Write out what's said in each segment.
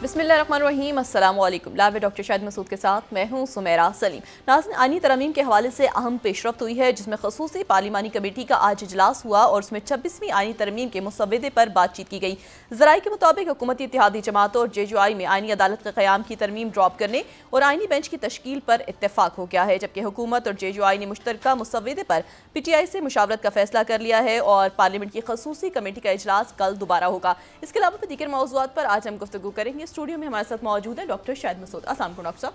बिस्मिल्लाहिर्रहमानिर्रहीम, अस्सलाम वालेकुम। लाइव डॉक्टर शाहिद मसूद के साथ मैं हूँ सुमेरा सलीम। नाज़रीन, आईनी तरमीम के हवाले से अहम पेशरफ्त हुई है, जिसमें खसूसी पार्लिमानी कमेटी का आज इजलास हुआ और उसमें 26वीं आईनी तरमीम के मुसव्वदे पर बातचीत की गई। ज़राए के मुताबिक हुकूमती इत्तेहादी जमातों और JUI में आईनी अदालत के क़याम की तरमीम ड्रॉप करने और आईनी बेंच की तश्कील पर इत्तेफाक हो गया है, जबकि हुकूमत और JUI ने मुश्तरका मुसव्वदे पर PTI से मुशावरत का फैसला कर लिया है और पार्लियामेंट की खसूसी कमेटी का इजलास कल दोबारा होगा। इसके अलावा दीगर मौज़ूआत पर आज हम गुफ्तगू करेंगे। स्टूडियो में हमारे साथ मौजूद है डॉक्टर शाहिद मसूद। अस्सलाम वालेकुम डॉक्टर साहब।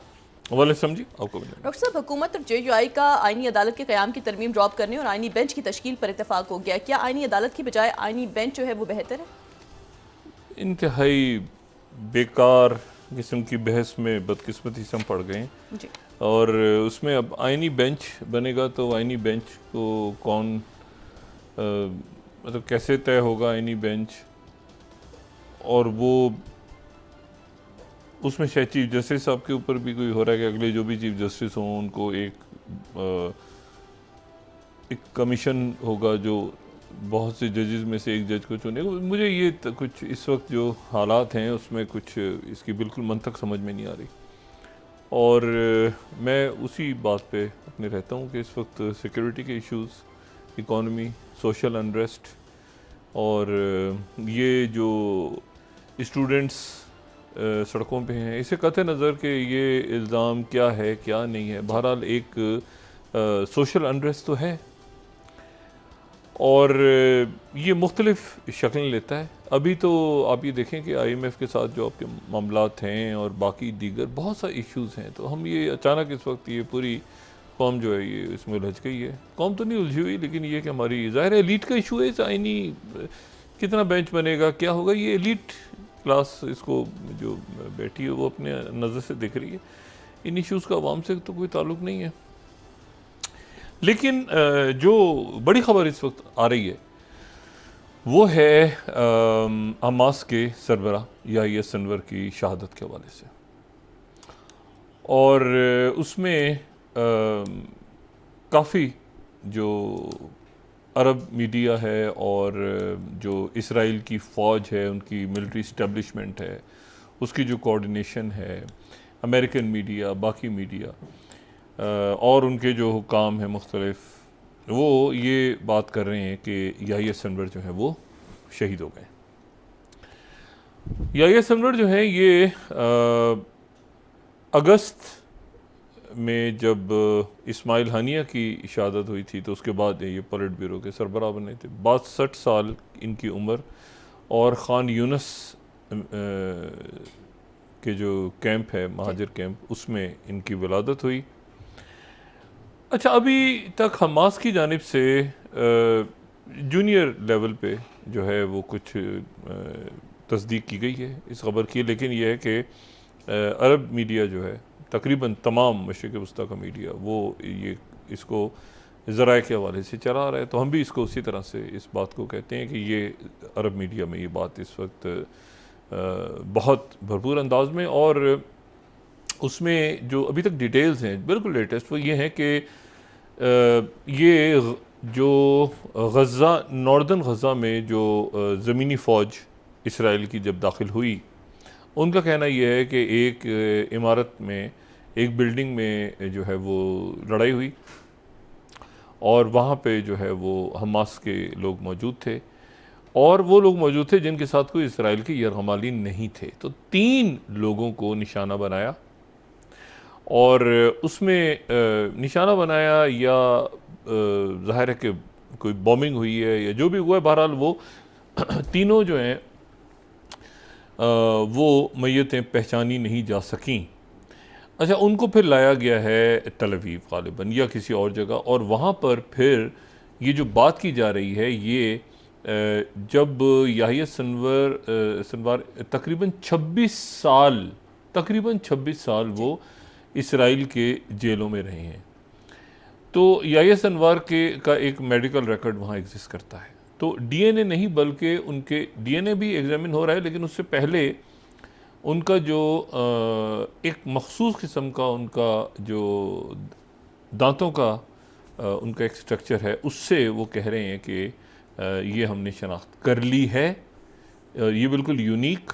वालेकुम जी, आपको डॉक्टर साहब, हुकूमत और JUI का आईनी अदालत के क़याम की तरमीम ड्रॉप करने और आईनी बेंच की तश्कील पर इत्तेफाक हो गया। क्या आईनी अदालत की बजाय आईनी बेंच जो है वो बेहतर है? इंतहाई बेकार किस्म की बहस में बदकिस्मती से हम पड़ गए हैं जी। और उसमें अब आईनी बेंच बनेगा तो आईनी बेंच को कौन मतलब कैसे तय होगा आईनी बेंच, और वो उसमें शायद चीफ जस्टिस साहब के ऊपर भी कोई हो रहा है कि अगले जो भी चीफ जस्टिस हों उनको एक कमीशन होगा जो बहुत से जजेस में से एक जज को चुनेगा। मुझे ये कुछ इस वक्त जो हालात हैं उसमें कुछ इसकी बिल्कुल मंतक समझ में नहीं आ रही, और मैं उसी बात पे अपने रहता हूँ कि इस वक्त सिक्योरिटी के इश्यूज़, इकॉनमी, सोशल अनरेस्ट और ये जो स्टूडेंट्स सड़कों पे हैं, इसे कतई नज़र के ये इल्ज़ाम क्या है क्या नहीं है, बहरहाल एक सोशल अनरेस्ट तो है और ये मुख्तलिफ़ शक्लें लेता है। अभी तो आप ये देखें कि IMF के साथ जो आपके मामलात हैं और बाकी दीगर बहुत सारे इश्यूज़ हैं, तो हम ये अचानक इस वक्त ये पूरी कौम जो है ये इसमें उलझ गई है। कौम तो नहीं उलझी हुई, लेकिन ये कि हमारी ज़ाहिर है एलीट का इशू है। आईनी कितना बेंच बनेगा, क्या होगा, ये एलीट क्लास इसको जो बैठी है वो अपने नज़र से देख रही है। इन इश्यूज़ का अवाम से तो कोई ताल्लुक़ नहीं है। लेकिन जो बड़ी ख़बर इस वक्त आ रही है वो है हमास के सरबराह याहिया सिनवर की शहादत के हवाले से, और उसमें काफ़ी जो अरब मीडिया है और जो इसराइल की फ़ौज है, उनकी मिलिट्री इस्टेब्लिशमेंट है, उसकी जो कोऑर्डिनेशन है, अमेरिकन मीडिया, बाकी मीडिया और उनके जो हुकाम हैं मुख्तलिफ, वो ये बात कर रहे हैं कि याहिया सिनवर जो है वो शहीद हो गए। याहिया सिनवर जो है ये अगस्त में जब इस्माइल हानिया की शहादत हुई थी तो उसके बाद ये पोलिट ब्यूरो के सरबराह बने थे। 62 साल इनकी उम्र, और ख़ान यूनस के जो कैंप है, महाजिर कैंप, उसमें इनकी विलादत हुई। अच्छा, अभी तक हमास की जानिब से जूनियर लेवल पे जो है वो कुछ तस्दीक की गई है इस खबर की, लेकिन यह है कि अरब मीडिया जो है, तकरीबन तमाम मशरिक़ वस्ता का मीडिया, वो ये इसको ज़राए के हवाले से चला रहा है। तो हम भी इसको उसी तरह से इस बात को कहते हैं कि ये अरब मीडिया में ये बात इस वक्त बहुत भरपूर अंदाज में, और उसमें जो अभी तक डिटेल्स हैं बिल्कुल लेटेस्ट, वो ये हैं कि ये जो गज़ा, नॉर्दर्न गज़ा में जो ज़मीनी फ़ौज इसराइल की जब दाखिल हुई, उनका कहना यह है कि एक इमारत में, एक बिल्डिंग में जो है वो लड़ाई हुई और वहाँ पे जो है वो हमास के लोग मौजूद थे, और वो लोग मौजूद थे जिनके साथ कोई इसराइल के यरगमाली नहीं थे। तो 3 लोगों को निशाना बनाया, और उसमें निशाना बनाया या ज़ाहिर है कि कोई बॉम्बिंग हुई है या जो भी हुआ है, बहरहाल वो तीनों जो हैं वो मय्यतें पहचानी नहीं जा सकीं। अच्छा, उनको फिर लाया गया है तल अवीव ग़ालिबन या किसी और जगह, और वहाँ पर फिर ये जो बात की जा रही है, ये जब याहिया सिनवर तकरीबन 26 साल वो इसराइल के जेलों में रहे हैं, तो याहिया सिनवर का एक मेडिकल रिकॉर्ड वहाँ एग्जिस्ट करता है। तो DNA नहीं बल्कि उनके DNA भी एग्जामिन हो रहा है, लेकिन उससे पहले उनका जो एक मखसूस किस्म का उनका जो दांतों का उनका एक स्ट्रक्चर है, उससे वो कह रहे हैं कि ये हमने शनाख्त कर ली है, ये बिल्कुल यूनिक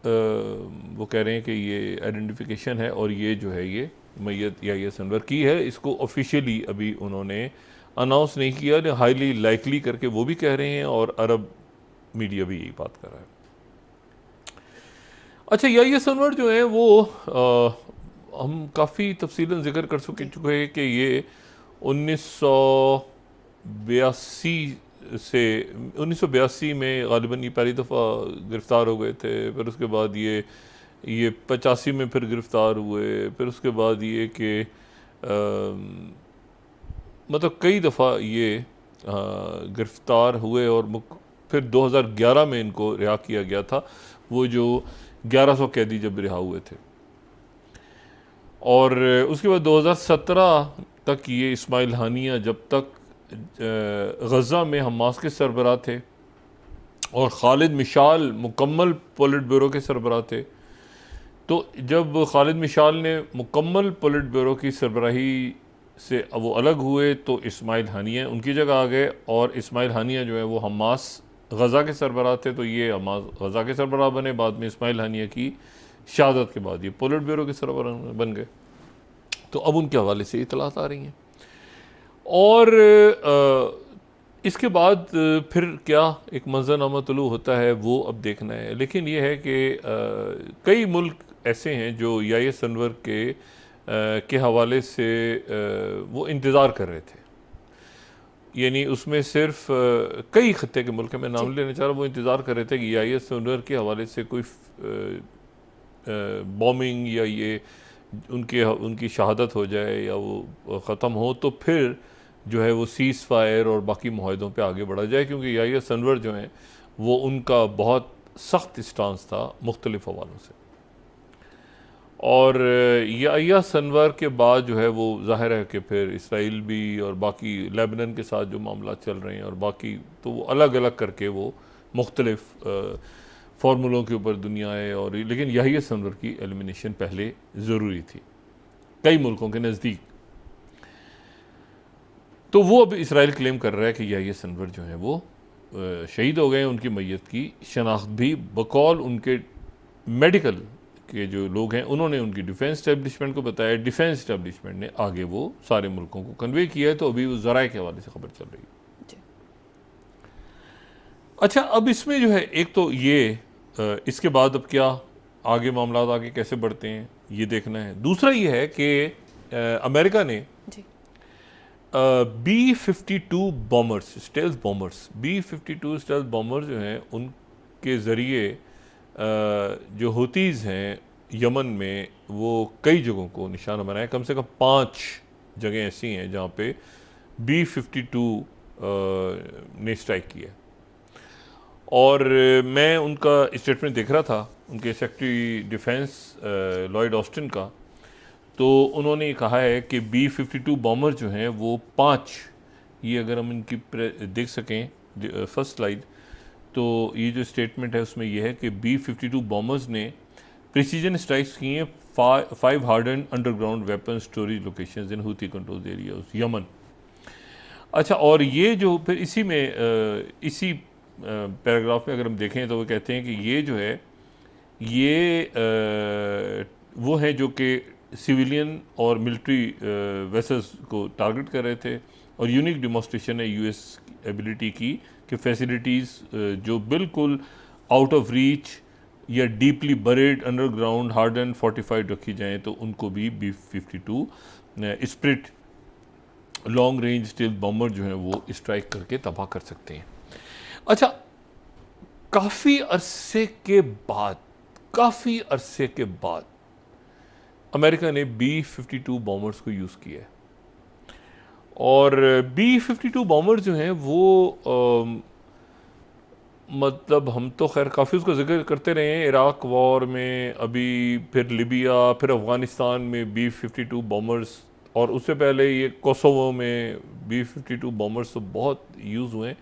वो कह रहे हैं कि ये आइडेंटिफिकेशन है और ये जो है ये मैयत याहिया अनवर की है। इसको ऑफिशियली अभी उन्होंने अनाउंस नहीं किया, लेकिन हाईली लाइकली करके वो भी कह रहे हैं और अरब मीडिया भी यही बात कर रहा है। अच्छा, याहिया अनवर जो है वो हम काफ़ी तफसीलन जिक्र कर चुके हैं कि ये 1982 में गालिबन ये पहली दफ़ा गिरफ़्तार हो गए थे। फिर उसके बाद ये 85 में फिर गिरफ़्तार हुए। फिर उसके बाद ये कि मतलब कई दफ़ा ये गिरफ़्तार हुए और फिर 2011 में इनको रिहा किया गया था, वो जो 1100 कैदी जब रिहा हुए थे। और उसके बाद 2017 तक ये इस्माइल हानिया जब तक गज़ा में हमास के सरबराह थे और खालिद मिशाल मुकम्मल पोलिट ब्यूरो के सरबराह थे, तो जब खालिद मिशाल ने मुकम्मल पोलिट ब्यूरो की सरबराही से वो अलग हुए तो इस्माइल हानिया उनकी जगह आ गए। और इस्माइल हानिया जो है वो हमास गज़ा के सरबराह थे, तो ये हमास गज़ा के सरबराह बने। बाद में इस्माइल हानिया की शहादत के बाद ये पोलिट ब्यूरो के सरबराह बन गए। तो अब उनके हवाले से इतलात आ रही हैं। और इसके बाद फिर क्या एक मंजरनामा तुलू होता है वो अब देखना है। लेकिन ये है कि कई मुल्क ऐसे हैं जो याहिया अनवर के हवाले से वो इंतज़ार कर रहे थे। यानी उसमें सिर्फ कई खत्ते के मुल्क हैं, मैं नाम लेना चाह रहा हूँ, वो इंतज़ार कर रहे थे कि याहिया अनवर के हवाले से कोई बॉम्बिंग या ये उनकी शहादत हो जाए या वो ख़त्म हो, तो फिर जो है वो सीज़ फायर और बाकी मुआहदों पे आगे बढ़ा जाए। क्योंकि याहिया अनवर जो हैं वो उनका बहुत सख्त स्टांस था मुख्तलिफ़ हवालों से। और याहिया अनवर के बाद जो है वो ज़ाहिर है कि फिर इसराइल भी और बाकी लेबनान के साथ जो मामला चल रहे हैं और बाकी, तो वो अलग अलग करके वो मुख्तलिफ़ फार्मूलों के ऊपर दुनिया है। और लेकिन याहिया अनवर की एलिमिनेशन पहले ज़रूरी थी कई मुल्कों के नज़दीक। तो वो अब इसराइल क्लेम कर रहा है कि याहिया अनवर जो है वो शहीद हो गए। उनकी मैयत की शनाख्त भी बकौल उनके मेडिकल के जो लोग हैं उन्होंने उनकी डिफेंस इस्टेब्लिशमेंट को बताया। डिफेंस इस्टेब्लिशमेंट ने आगे वो सारे मुल्कों को कन्वे किया है। तो अभी वो ज़राए के हवाले से खबर चल रही है। अच्छा, अब इसमें जो है एक तो ये इसके बाद अब क्या आगे मामला आगे कैसे बढ़ते हैं ये देखना है। दूसरा ये है कि अमेरिका ने B-52 bombers, stealth bombers, B-52 stealth bombers जो हैं उनके ज़रिए जो हुतीज़ हैं यमन में वो कई जगहों को निशाना बनाया। कम से कम 5 जगह ऐसी हैं जहाँ पे B-52 ने स्ट्राइक किया। और मैं उनका स्टेटमेंट देख रहा था, उनके सेक्रेटरी डिफेंस लॉयड ऑस्टिन का, तो उन्होंने कहा है कि B-52 बॉम्बर जो हैं वो 5, ये अगर हम इनकी देख सकें फर्स्ट स्लाइड, तो ये जो स्टेटमेंट है उसमें ये है कि B-52 बॉम्बर्स ने प्रिसीजन स्ट्राइक्स किए हैं 5 harden underground weapon storage locations इन हुती कंट्रोल एरियाज यमन। अच्छा, और ये जो फिर इसी में इसी पैराग्राफ में अगर हम देखें तो वो कहते हैं कि ये जो है ये वो है जो कि सिविलियन और मिलिट्री वेसल्स को टारगेट कर रहे थे। और यूनिक डिमॉन्स्ट्रेशन है यूएस एबिलिटी की कि फैसिलिटीज़ जो बिल्कुल आउट ऑफ रीच या deeply buried underground harden fortified रखी जाएं, तो उनको भी B-52 spirit long range stealth bomber जो हैं वो स्ट्राइक करके तबाह कर सकते हैं। अच्छा, काफ़ी अरसे के बाद अमेरिका ने B-52 बॉम्बर्स को यूज़ किया है। और B-52 बॉम्बर जो हैं वो मतलब हम तो खैर काफ़ी उसका जिक्र करते रहे हैं, इराक वॉर में, अभी फिर लिबिया, फिर अफ़गानिस्तान में B-52 बॉम्बर्स, और उससे पहले ये कोसोवो में B-52 बॉम्बर्स तो बहुत यूज़ हुए हैं।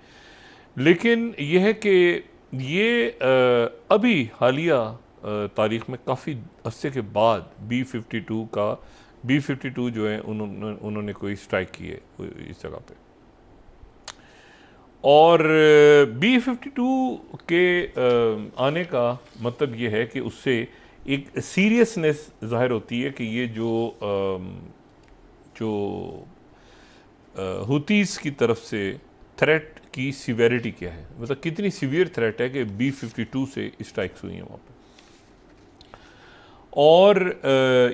लेकिन ये है कि ये अभी हालिया तारीख़ में काफ़ी अरसे के बाद B-52 जो है उन्होंने कोई स्ट्राइक की है इस जगह पे। और B-52 के आने का मतलब ये है कि उससे एक सीरियसनेस ज़ाहिर होती है कि ये जो हुतीज़ की तरफ से थ्रेट की सिवेरिटी क्या है, मतलब कितनी सीवियर थ्रेट है कि B-52 से स्ट्राइक्स हुई हैं वहाँ पे। और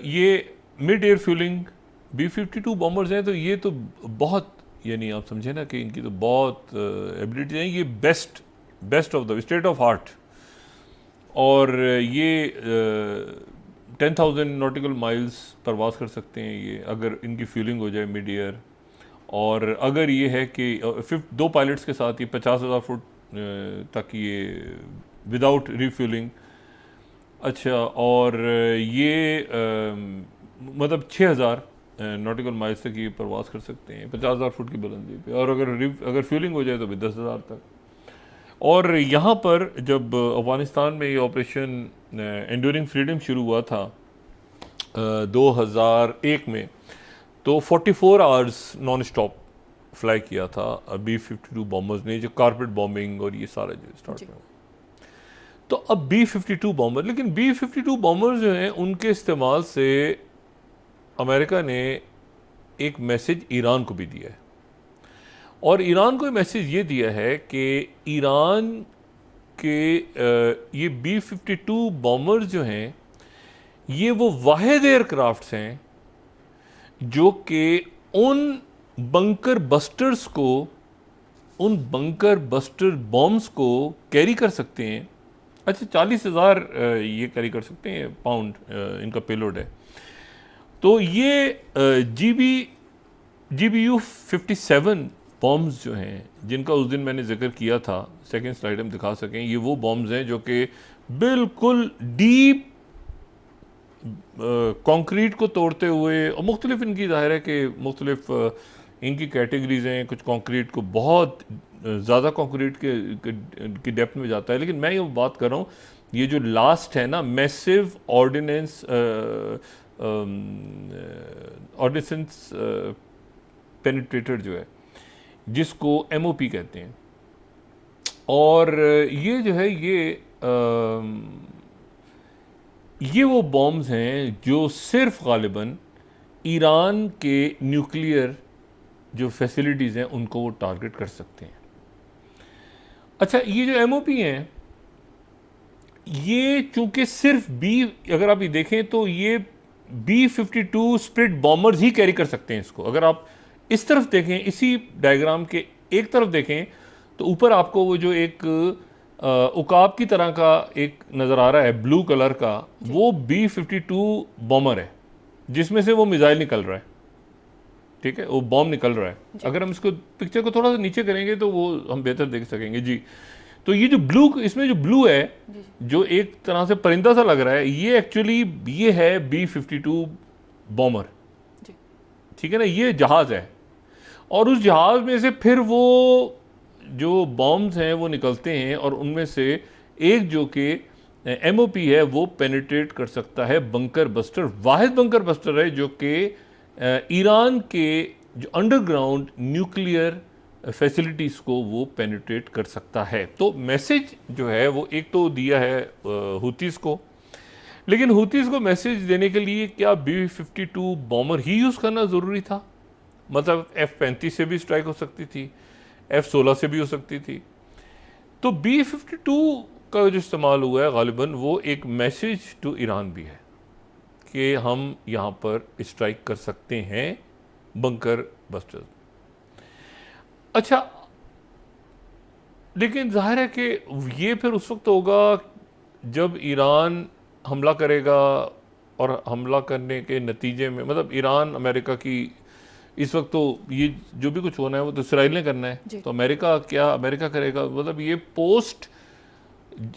ये mid air fuelling B-52 bombers हैं, तो ये तो बहुत, यानी आप समझे ना कि इनकी तो बहुत एबिलिटी है, ये best of the state of art. और ये 10,000 नॉटिकल माइल्स परवास कर सकते हैं ये, अगर इनकी फ्यूलिंग हो जाए मिड ईयर। और अगर ये है कि 2 पायलट्स के साथ ये 50,000 फुट तक ये विदाउट रिफ्यूलिंग। अच्छा, और ये मतलब 6,000 नॉटिकल माइल्स तक ये परवास कर सकते हैं 50,000 फुट की बुलंदी पे, और अगर फ्यूलिंग हो जाए तो भी 10,000 तक। और यहाँ पर जब अफगानिस्तान में ये ऑपरेशन एंड्यूरिंग फ्रीडम शुरू हुआ था 2001 में, तो 44 आवर्स नॉन स्टॉप फ्लाई किया था B-52 बॉम्बर्स ने, जो कारपेट बॉम्बिंग और ये सारा जो स्टार्ट हुआ। तो अब B-52 बॉम्बर, लेकिन B-52 बॉम्बर्स जो हैं उनके इस्तेमाल से अमेरिका ने एक मैसेज ईरान को भी दिया है। और ईरान को मैसेज ये दिया है कि ईरान के ये B-52 बॉम्बर्स जो हैं ये वो वाहिद एयरक्राफ्ट्स हैं जो कि उन बंकर बस्टर्स को, उन बंकर बस्टर बॉम्ब्स को कैरी कर सकते हैं। अच्छा, 40,000 ये कैरी कर सकते हैं पाउंड इनका पेलोड है। तो ये GBU-57 बॉम्ब्स जो हैं, जिनका उस दिन मैंने जिक्र किया था, सेकेंड स्लाइड हम दिखा सकें, ये वो बॉम्ब्स हैं जो कि बिल्कुल डीप कंक्रीट को तोड़ते हुए, और मुख्तलिफ इनकी ज़ाहिर है कि मुख्तलिफ इनकी कैटेगरीज हैं। कुछ कंक्रीट को बहुत ज़्यादा कंक्रीट की डेप्थ में जाता है, लेकिन मैं ये बात कर रहा हूँ ये जो लास्ट है ना, मैसिव ऑर्डिनेंस पेनिट्रेटर जो है, जिसको MOP कहते हैं। और ये जो है ये वो बॉम्ब्स हैं जो सिर्फ गालिबन ईरान के न्यूक्लियर जो फैसिलिटीज़ हैं उनको वो टारगेट कर सकते हैं। अच्छा, ये जो MOP हैं ये चूंकि सिर्फ अगर आप ये देखें तो ये B-52 स्प्लिट बॉम्बर्स ही कैरी कर सकते हैं इसको। अगर आप इस तरफ देखें, इसी डायग्राम के एक तरफ देखें, तो ऊपर आपको वो जो एक उकाब की तरह का एक नज़र आ रहा है ब्लू कलर का, वो B-52 बॉम्बर है जिसमें से वो मिसाइल निकल रहा है। ठीक है, वो बॉम्ब निकल रहा है। अगर हम इसको पिक्चर को थोड़ा सा नीचे करेंगे तो वो हम बेहतर देख सकेंगे जी। तो ये जो ब्लू, इसमें जो ब्लू है जो एक तरह से परिंदा सा लग रहा है, ये एक्चुअली ये है B-52 बॉम्बर। ठीक है ना, ये जहाज़ है, और उस जहाज़ में से फिर वो जो बॉम्ब्स हैं वो निकलते हैं, और उनमें से एक जो कि MOP है वो पेनिट्रेट कर सकता है बंकर बस्टर, वाहिद बंकर बस्टर है जो कि ईरान के जो अंडरग्राउंड न्यूक्लियर फैसिलिटीज़ को वो पेनिट्रेट कर सकता है। तो मैसेज जो है वो एक तो दिया है हुतीज़ को, लेकिन हुतीज़ को मैसेज देने के लिए क्या B-52 बॉम्बर ही यूज़ करना ज़रूरी था? मतलब F-35 से भी स्ट्राइक हो सकती थी, F-16 से भी हो सकती थी। तो B-52 का जो इस्तेमाल हुआ है गालिबन वो एक मैसेज टू ईरान भी है कि हम यहाँ पर स्ट्राइक कर सकते हैं बंकर बस्टर्स। अच्छा, लेकिन जाहिर है कि ये फिर उस वक्त होगा जब ईरान हमला करेगा, और हमला करने के नतीजे में, मतलब ईरान अमेरिका की इस वक्त तो ये जो भी कुछ होना है वो तो इसराइल ने करना है, तो अमेरिका करेगा। मतलब ये पोस्ट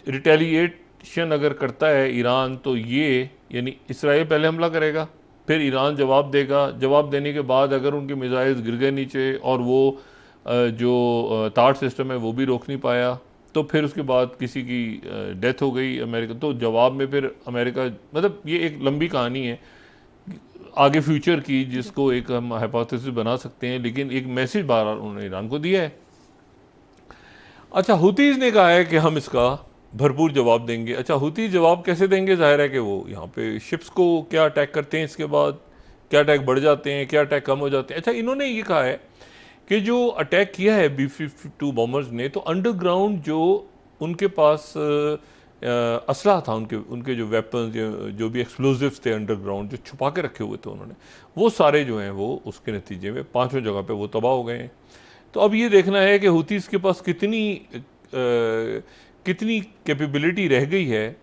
रिटेलिएशन अगर करता है ईरान, तो ये यानी इसराइल पहले हमला करेगा, फिर ईरान जवाब देगा। जवाब देने के बाद अगर उनके मिसाइल्स गिर गए नीचे और वो जो तार सिस्टम है वो भी रोक नहीं पाया, तो फिर उसके बाद किसी की डेथ हो गई अमेरिका, तो जवाब में फिर अमेरिका, मतलब ये एक लंबी कहानी है आगे फ्यूचर की, जिसको एक हम हाइपोथेसिस बना सकते हैं, लेकिन एक मैसेज बार उन्होंने ईरान को दिया है। अच्छा, हुतीज़ ने कहा है कि हम इसका भरपूर जवाब देंगे। अच्छा, हुती जवाब कैसे देंगे? ज़ाहिर है कि वो यहाँ पे शिप्स को क्या अटैक करते हैं, इसके बाद क्या अटैक बढ़ जाते हैं, क्या अटैक कम हो जाते हैं। अच्छा, इन्होंने ये कहा है कि जो अटैक किया है B-52 बॉम्बर्स ने, तो अंडरग्राउंड जो उनके पास असला था, उनके जो वेपन्स, जो भी एक्सप्लोजिव्स थे अंडरग्राउंड जो छुपा के रखे हुए थे उन्होंने, वो सारे जो हैं वो उसके नतीजे में 5वें जगह पे वो तबाह हो गए हैं। तो अब ये देखना है कि हुतीज़ के पास कितनी कैपेबिलिटी रह गई है।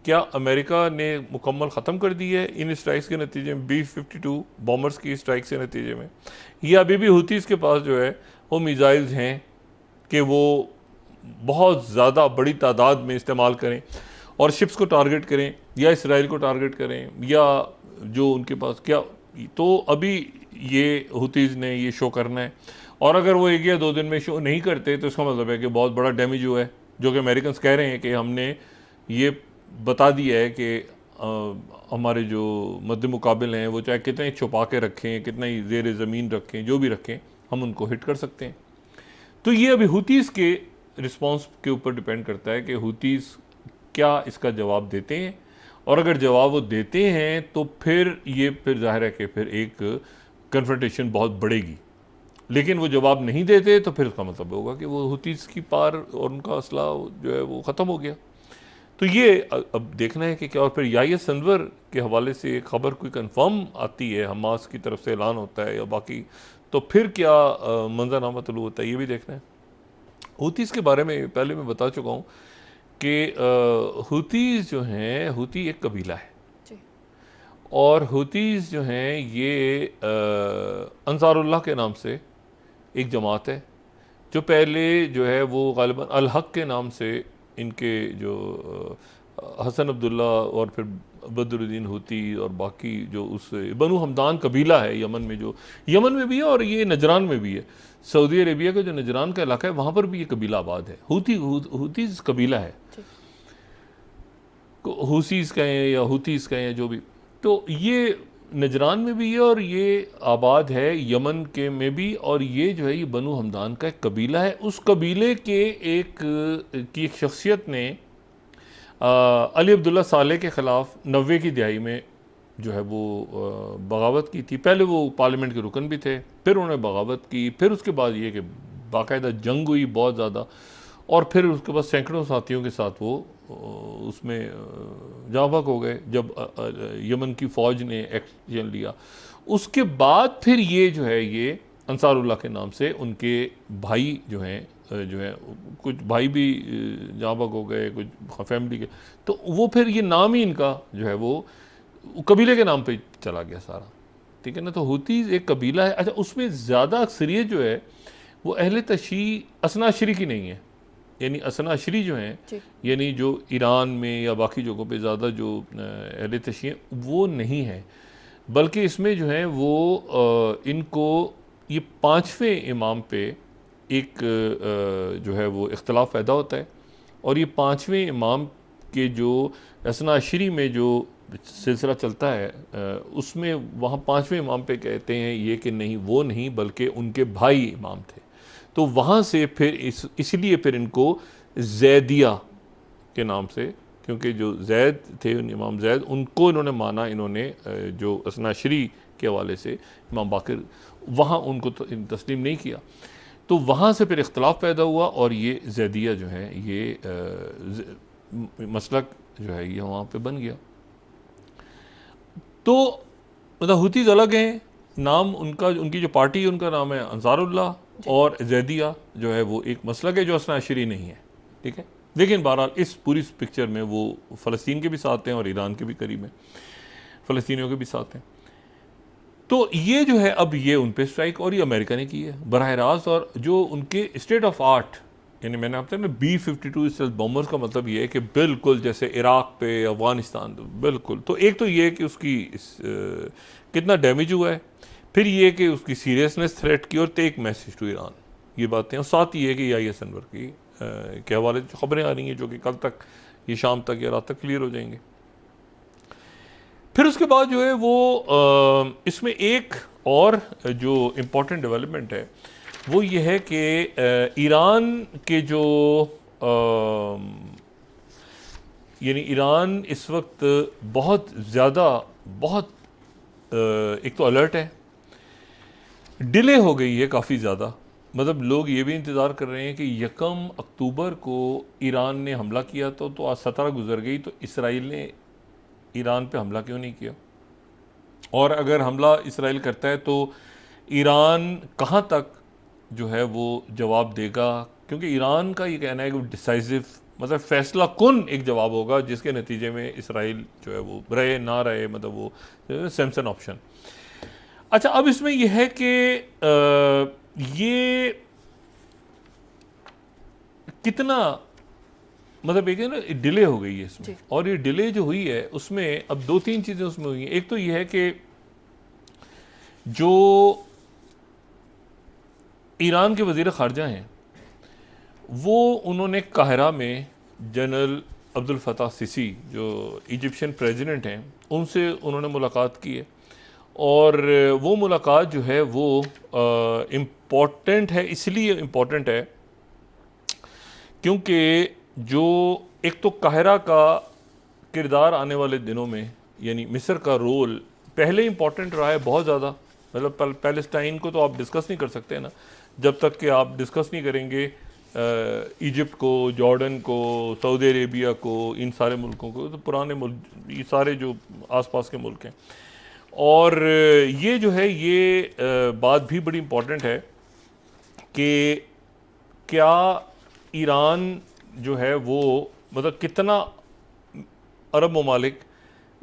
क्या अमेरिका ने मुकम्मल ख़त्म कर दी है इन स्ट्राइक्स के नतीजे में, B-52 बॉम्बर्स की स्ट्राइक के नतीजे में, या अभी भी हुतीज़ के पास जो है वो मिसाइल्स हैं कि वो बहुत ज़्यादा बड़ी तादाद में इस्तेमाल करें और शिप्स को टारगेट करें या इसराइल को टारगेट करें, या जो उनके पास क्या। तो अभी ये हुतीज़ ने ये शो करना है, और अगर वो 1 या 2 दिन में शो नहीं करते तो इसका मतलब है कि बहुत बड़ा डैमेज हुआ है, जो कि अमेरिकन कह रहे हैं कि हमने ये बता दिया है कि हमारे जो मद्दे मुकाबिल हैं वो चाहे कितने छुपा के रखें, कितना ही ज़ेर ज़मीन रखें, जो भी रखें, हम उनको हिट कर सकते हैं। तो ये अभी हुतीज़ के रिस्पांस के ऊपर डिपेंड करता है कि हुतीज़ क्या इसका जवाब देते हैं, और अगर जवाब वो देते हैं तो फिर जाहिर है कि फिर एक कन्फ्रंटेशन बहुत बढ़ेगी। लेकिन वो जवाब नहीं देते तो फिर उसका मतलब होगा कि वो हुतीज़ की पार और उनका असला जो है वो ख़त्म हो गया। तो ये अब देखना है कि क्या। और फिर याह्या सिनवर के हवाले से खबर कोई कंफर्म आती है, हमास की तरफ से ऐलान होता है या बाकी, तो फिर क्या मंजरनामा तलू होता है, ये भी देखना है। हुतीज़ के बारे में पहले मैं बता चुका हूँ कि हुतीज़ जो हैं, हुती एक कबीला है जी। और हुतीज़ जो हैं ये अंसारुल्लाह के नाम से एक जमात है, जो पहले जो है वो ग़ालिबन अल हक़ के नाम से इनके जो हसन अब्दुल्ला और फिर बदरुद्दीन हुती और बाकी जो उस बनु हमदान कबीला है यमन में, जो यमन में भी है और ये नजरान में भी है। सऊदी अरेबिया का जो नजरान का इलाका है वहाँ पर भी ये कबीला आबाद है। हुतीज़ कबीला है, हुसीज़ कहें या हुतीज़ कहें जो भी। तो ये नजरान में भी है और ये आबाद है यमन के में भी, और ये जो है ये बनु हमदान का एक कबीला है। उस कबीले के एक शख्सियत ने अली अब्दुल्ला सालेह के ख़िलाफ़ 90 की दहाई में जो है वो बगावत की थी। पहले वो पार्लियामेंट के रुकन भी थे, फिर उन्होंने बगावत की, फिर उसके बाद ये कि बाकायदा जंग हुई बहुत ज़्यादा, और फिर उसके बाद सैकड़ों साथियों के साथ वो उसमें जाँबाक हो गए जब यमन की फ़ौज ने एक्शन लिया। उसके बाद फिर ये जो है ये अंसारुल्लाह के नाम से उनके भाई जो हैं कुछ भाई भी जाँबाक हो गए, कुछ फैमिली के, तो वो फिर ये नाम ही इनका जो है वो कबीले के नाम पे चला गया सारा, ठीक है ना। तो हुतीज़ एक कबीला है। अच्छा, उसमें ज़्यादा अक्सरियत जो है वो अहले तशी असना अशरी की नहीं है, यानी असना अशरी जो हैं, यानी जो ईरान में या बाकी जगहों पे ज़्यादा जो अहले तशी हैं वो नहीं है, बल्कि इसमें जो है वो इनको ये 5वें इमाम पे एक जो है वो इख्तलाफ पैदा होता है, और ये 5वें इमाम के जो असना अशरी में जो सिलसिला चलता है उसमें वहाँ 5वें इमाम पे कहते हैं ये कि नहीं, वो नहीं, बल्कि उनके भाई इमाम थे। तो वहाँ से फिर इसलिए फिर इनको जैदिया के नाम से, क्योंकि जो जैद थे इमाम जैद, उनको इन्होंने माना, इन्होंने जो असनाशरी के हवाले से इमाम बाकर, वहाँ उनको तो तस्लीम नहीं किया। तो वहाँ से फिर इख्तलाफ पैदा हुआ और ये जैदिया जो है ये मसलक जो है ये वहाँ पे बन गया। तो मतलब हुतीज़ अलग हैं, नाम उनका, उनकी जो पार्टी है उनका नाम है अंसारुल्लाह, और जैदिया जो है वो एक मसलक है जो असनाशरी नहीं है, ठीक है। लेकिन बहरहाल इस पूरी पिक्चर में वो फ़लस्तीन के भी साथ हैं और ईरान के भी करीब हैं, फ़लस्तीनियों के भी साथ हैं। तो ये जो है अब ये उन पे स्ट्राइक और ये अमेरिका ने की है बराह रास्त, और जो उनके स्टेट ऑफ आर्ट, यानी मैंने आपसे ना B-52 स्टेल्थ बॉम्बर्स का मतलब ये है कि बिल्कुल जैसे इराक़ पे, अफ़गानिस्तान, बिल्कुल। तो एक तो ये है कि उसकी कितना डैमेज हुआ है, फिर ये कि उसकी सीरियसनेस थ्रेट की, और टेक मैसेज टू ईरान, ये बातें। और साथ ही ये कि याह्या सिनवर की के हवाले जो खबरें आ रही हैं, जो कि कल तक, ये शाम तक या रात तक क्लियर हो जाएंगे। फिर उसके बाद जो है वो इसमें एक और जो इम्पोर्टेंट डेवलपमेंट है वो ये है कि ईरान के जो यानी ईरान इस वक्त बहुत ज़्यादा एक तो अलर्ट है, डिले हो गई है काफ़ी ज़्यादा। मतलब लोग ये भी इंतज़ार कर रहे हैं कि 1 अक्टूबर को ईरान ने हमला किया तो आज 17 गुजर गई, तो इसराइल ने ईरान पे हमला क्यों नहीं किया? और अगर हमला इसराइल करता है तो ईरान कहाँ तक जो है वो जवाब देगा? क्योंकि ईरान का ये कहना है कि डिसाइसिव मतलब फैसला कुन एक जवाब होगा जिसके नतीजे में इसराइल जो है वो रहे ना रहे, मतलब वो सैमसन ऑप्शन। अच्छा, अब इसमें यह है कि ये कितना मतलब एक है ना डिले हो गई है इसमें, और ये डिले जो हुई है उसमें अब 2-3 चीज़ें उसमें हुई हैं। एक तो ये है कि जो ईरान के वज़ीर ख़ारजा हैं वो उन्होंने काहिरा में जनरल अब्दुल फताह सिसी जो इजिप्शियन प्रेसिडेंट हैं उनसे उन्होंने मुलाकात की है, और वो मुलाकात जो है वो इम्पॉर्टेंट है। इसलिए इम्पॉर्टेंट है क्योंकि जो एक तो काहिरा का किरदार आने वाले दिनों में, यानी मिस्र का रोल पहले इम्पॉर्टेंट रहा है बहुत ज़्यादा। मतलब पैलेस्टाइन को तो आप डिस्कस नहीं कर सकते ना, जब तक कि आप डिस्कस नहीं करेंगे इजिप्ट को, जॉर्डन को, सऊदी अरेबिया को, इन सारे मुल्कों को, तो पुराने मुल्क, ये सारे जो आसपास के मुल्क हैं। और ये जो है ये बात भी बड़ी इम्पॉर्टेंट है कि क्या ईरान जो है वो मतलब कितना अरब ममालिक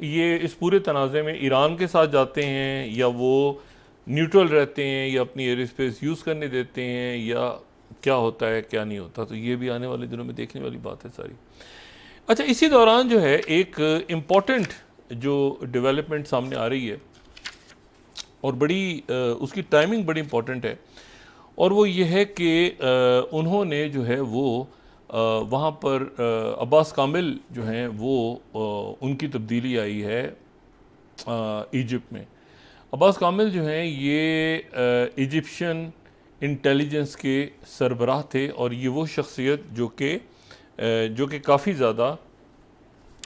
ये इस पूरे तनाज़े में ईरान के साथ जाते हैं, या वो न्यूट्रल रहते हैं, या अपनी एयर स्पेस यूज़ करने देते हैं, या क्या होता है क्या नहीं होता। तो ये भी आने वाले दिनों में देखने वाली बात है सारी। अच्छा, इसी दौरान जो है एक इम्पॉर्टेंट जो डेवलपमेंट सामने आ रही है और बड़ी उसकी टाइमिंग बड़ी इम्पॉर्टेंट है, और वो ये है कि उन्होंने जो है वो वहाँ पर अब्बास कामिल जो हैं वो उनकी तब्दीली आई है इजिप्ट में। अब्बास कामिल जो हैं ये इजिप्शियन इंटेलिजेंस के सरबराह थे, और ये वो शख्सियत जो कि काफ़ी ज़्यादा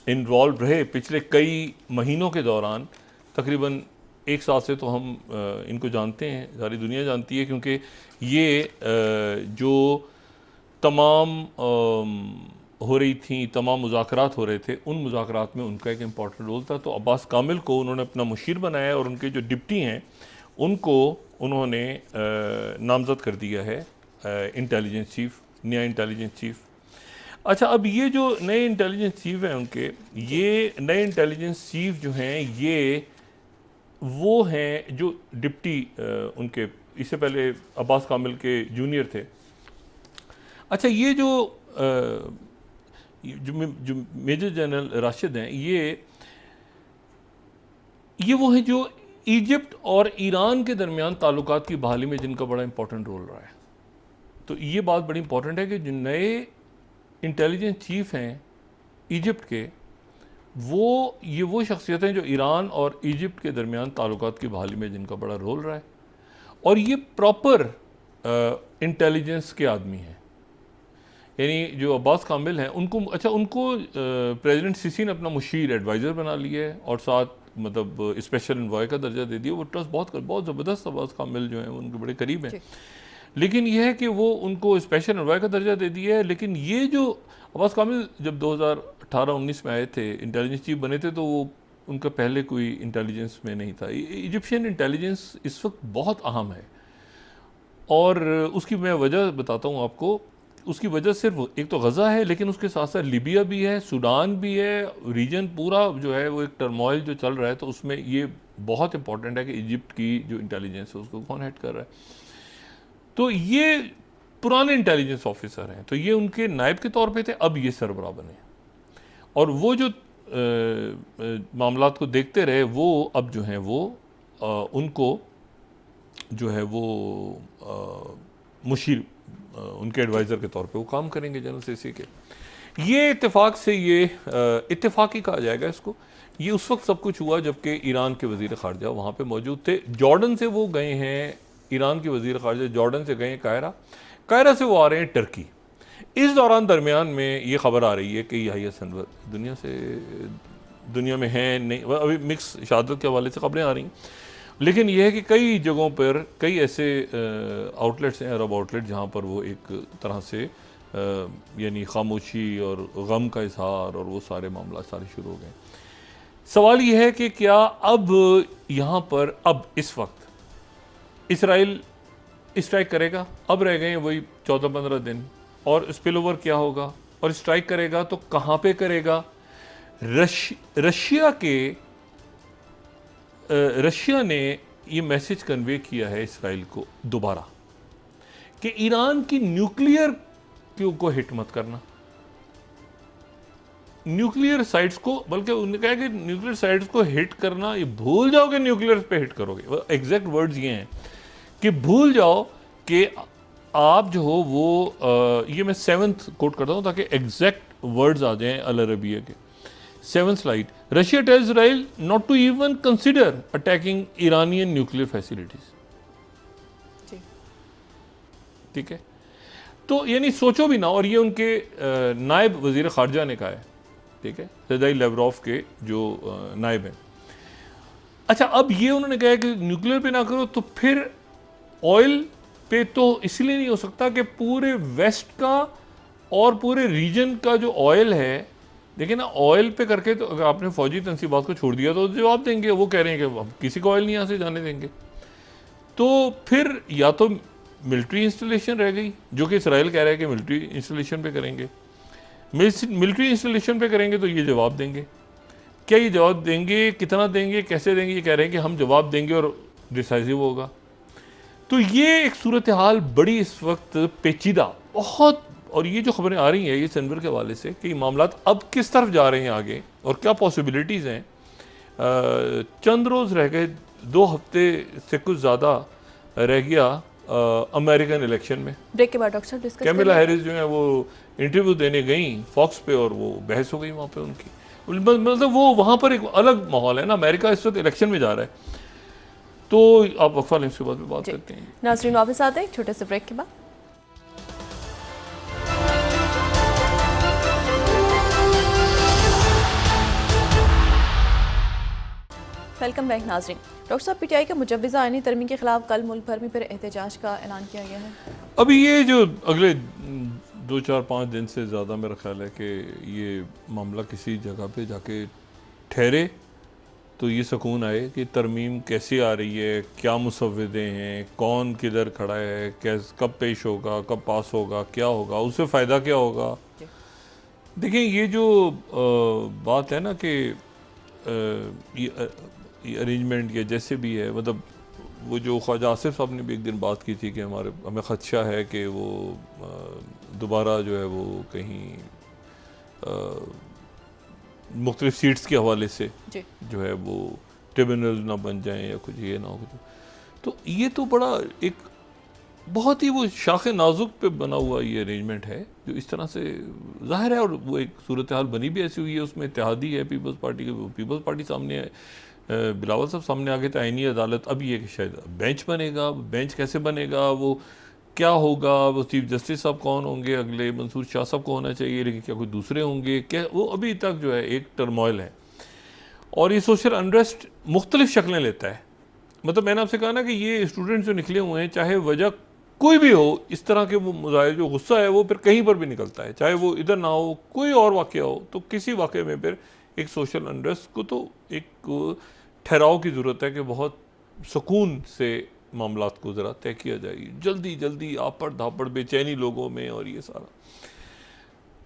इन्वॉल्व रहे पिछले कई महीनों के दौरान। तकरीबन 1 साल से तो हम इनको जानते हैं, सारी दुनिया जानती है, क्योंकि ये जो तमाम हो रही थी, तमाम मुज़ाकरात हो रहे थे, उन मुज़ाकरात में उनका एक इम्पॉर्टेंट रोल था। तो अब्बास कामिल को उन्होंने अपना मुशीर बनाया, और उनके जो डिप्टी हैं उनको उन्होंने नामज़द कर दिया है इंटेलिजेंस चीफ़, नया इंटेलिजेंस चीफ़। अच्छा, अब ये जो नए इंटेलिजेंस चीफ़ हैं उनके, ये नए इंटेलिजेंस चीफ़ जो हैं ये वो हैं जो डिप्टी उनके इससे पहले अब्बास कामिल के जूनियर थे। अच्छा, ये जो मेजर जनरल राशिद हैं ये वो हैं जो इजिप्ट और ईरान के दरमियान ताल्लुकात की बहाली में जिनका बड़ा इंपॉर्टेंट रोल रहा है। तो ये बात बड़ी इंपॉर्टेंट है कि जो नए इंटेलिजेंस चीफ़ हैं इजिप्ट के, ये वो शख्सियतें हैं जो ईरान और इजिप्ट के दरमियान ताल्लुकात की बहाली में जिनका बड़ा रोल रहा है, और ये प्रॉपर इंटेलिजेंस के आदमी हैं। यानी जो अब्बास कामिल हैं उनको प्रेसिडेंट सिसी ने अपना मुशीर एडवाइज़र बना लिया है, और साथ मतलब स्पेशल एनवॉय का दर्जा दे दिया। वो ट्रस्ट बहुत ज़बरदस्त अब्बास कामिल जो हैं उनके बड़े करीब हैं, लेकिन यह है कि वो उनको स्पेशल एनवॉय का दर्जा दे दिया है। लेकिन ये जो अब्बास कामिल जब 2018-19 में आए थे, इंटेलिजेंस चीफ बने थे, तो वो उनका पहले कोई इंटेलिजेंस में नहीं था। इजिप्शियन इंटेलिजेंस इस वक्त बहुत अहम है, और उसकी मैं वजह बताता हूँ आपको। उसकी वजह सिर्फ एक तो गज़ा है, लेकिन उसके साथ साथ लीबिया भी है, सूडान भी है, रीजन पूरा जो है वो एक टर्मोइल जो चल रहा है। तो उसमें ये बहुत इंपॉर्टेंट है कि इजिप्ट की जो इंटेलिजेंस है उसको कौन हेड कर रहा है। तो ये पुराने इंटेलिजेंस ऑफिसर हैं, तो ये उनके नायब के तौर पे थे, अब ये सरबराह बने, और वो जो मामलात को देखते रहे वो अब जो हैं वो उनको जो है वो मुशीर उनके एडवाइज़र के तौर पे वो काम करेंगे जनरल सीसी के। ये इत्तेफाक से ये इत्तेफाक ही कहा जाएगा इसको। ये उस वक्त सब कुछ हुआ जबकि ईरान के वज़ीर ख़ारजा वहाँ पे मौजूद थे। जॉर्डन से वो गए हैं ईरान के वज़ीर ख़ारिजा जॉर्डन से गए कायरा से वो आ रहे हैं टर्की। इस दौरान दरमियान में ये खबर आ रही है कि याहिया सिनवर दुनिया में हैं नहीं, अभी मिक्स शहादत के हवाले से खबरें आ रही हैं, लेकिन यह है कि कई जगहों पर कई ऐसे आउटलेट्स हैं, अरब आउटलेट, जहाँ पर वो एक तरह से यानी खामोशी और गम का इजहार और वो सारे मामला सारे शुरू हो गए। सवाल ये है कि क्या अब यहाँ पर अब इस वक्त इसराइल स्ट्राइक करेगा? अब रह गए हैं वही 14-15 दिन, और स्पिल ओवर क्या होगा, और स्ट्राइक करेगा तो कहाँ पे करेगा? रशिया ने ये मैसेज कन्वे किया है इसराइल को दोबारा कि ईरान की न्यूक्लियर को हिट मत करना, न्यूक्लियर साइट्स को, बल्कि उन्होंने कहा कि न्यूक्लियर साइट्स को हिट करना ये भूल जाओ कि न्यूक्लियर पे हिट करोगे। एग्जैक्ट वर्ड्स ये हैं कि भूल जाओ कि आप जो हो वो ये मैं 7th कोट करता हूँ ताकि एग्जैक्ट वर्ड्स आ जाएं अल अरबिया के। 7th slide, Russia tells Israel not to even consider attacking Iranian nuclear facilities. ठीक है, तो यानी सोचो भी ना, और ये उनके नायब वजीर खारजा ने कहा है, ठीक है, सर्गेई लैवरोव के जो नायब हैं। अच्छा, अब ये उन्होंने कहा कि न्यूक्लियर पे ना करो, तो फिर ऑयल पे तो इसलिए नहीं हो सकता कि पूरे वेस्ट का और पूरे रीजन का जो ऑयल है, देखिए ना, ऑयल पे करके तो अगर आपने फौजी तनसीबात को छोड़ दिया तो जवाब देंगे, वो कह रहे हैं कि हम किसी को ऑयल नहीं यहाँ से जाने देंगे। तो फिर या तो मिलिट्री इंस्टॉलेशन रह गई, जो कि इसराइल कह रहा है कि मिलिट्री इंस्टॉलेशन पे करेंगे, मिलिट्री इंस्टॉलेशन पे करेंगे तो ये जवाब देंगे। क्या ये जवाब देंगे, कितना देंगे, कैसे देंगे? ये कह रहे हैं कि हम जवाब देंगे और डिसाइसिव होगा। तो ये एक सूरत हाल बड़ी इस वक्त पेचीदा बहुत, और ये जो खबरें आ रही हैं ये सिनवर के हवाले से कि मामला अब किस तरफ जा रहे हैं आगे और क्या पॉसिबिलिटीज़ हैं। चंद रोज़ रह गए, 2 हफ्ते से कुछ ज़्यादा रह गया अमेरिकन इलेक्शन में। ब्रेक के बाद डॉक्टर डिस्कस कैमिला हैरिस जो है वो इंटरव्यू देने गई फॉक्स पे और वो बहस हो गई वहाँ पे उनकी, मतलब वो वहाँ पर एक अलग माहौल है ना। अमेरिका इस वक्त इलेक्शन में जा रहा है, तो आप वक्फा लें, उसके बाद में बात करते हैं। नाज़रीन वापस आते हैं एक छोटे से ब्रेक के बाद। वेलकम बैक नाज़रीन। डॉक्टर साहब, पीटीआई के मुजव्वज़ा आईनी तरमीम के खिलाफ कल मुल्क भर में फिर एहतजाज का ऐलान किया गया है। अभी ये जो अगले 2-4-5 दिन से ज़्यादा मेरा ख्याल है कि ये मामला किसी जगह पे जाके ठहरे तो ये सुकून आए कि तरमीम कैसी आ रही है, क्या मुसव्विदे हैं, कौन किधर खड़ा है, कब पेश होगा, कब पास होगा, क्या होगा, उससे फ़ायदा क्या होगा। देखिए, ये जो बात है ना कि ये अरेंजमेंट या जैसे भी है, मतलब वो जो ख्वाजा आसिफ साहब ने भी एक दिन बात की थी कि हमें ख़दशा है कि वो दोबारा जो है वो कहीं मुख्तलिफ सीट्स के हवाले से जो है वो ट्रिब्यूनल ना बन जाएं या कुछ ये ना हो। तो ये तो बड़ा एक बहुत ही वो शाख नाजुक पे बना हुआ ये अरेंजमेंट है जो इस तरह से ज़ाहिर है, और वो एक सूरत हाल बनी भी ऐसी हुई है, उसमें इत्तेहादी है पीपल्स पार्टी के, पीपल्स पार्टी सामने है, बिलावल साहब सामने आ गए थे, आईनी अदालत। अब ये कि शायद बेंच बनेगा, बेंच कैसे बनेगा, वो क्या होगा, वो चीफ जस्टिस साहब कौन होंगे अगले, मंसूर शाह साहब को होना चाहिए, लेकिन क्या कोई दूसरे होंगे, क्या, वो अभी तक जो है एक टर्मोइल है। और ये सोशल अनरेस्ट मुख्तलिफ शक्लें लेता है। मतलब मैंने आपसे कहा ना कि ये स्टूडेंट्स जो निकले हुए हैं, चाहे वजह कोई भी हो, इस तरह के वो मुजाहिर जो गुस्सा है वो फिर कहीं पर भी निकलता है, चाहे वो इधर ना हो, कोई और वाक़या हो, तो किसी वाक़े में फिर एक सोशल अनरेस्ट को तो एक ठहराव की ज़रूरत है कि बहुत सुकून से मामलात को ज़रा तय किया जाए, जल्दी जल्दी आपड़ धापड़ बेचैनी लोगों में और ये सारा।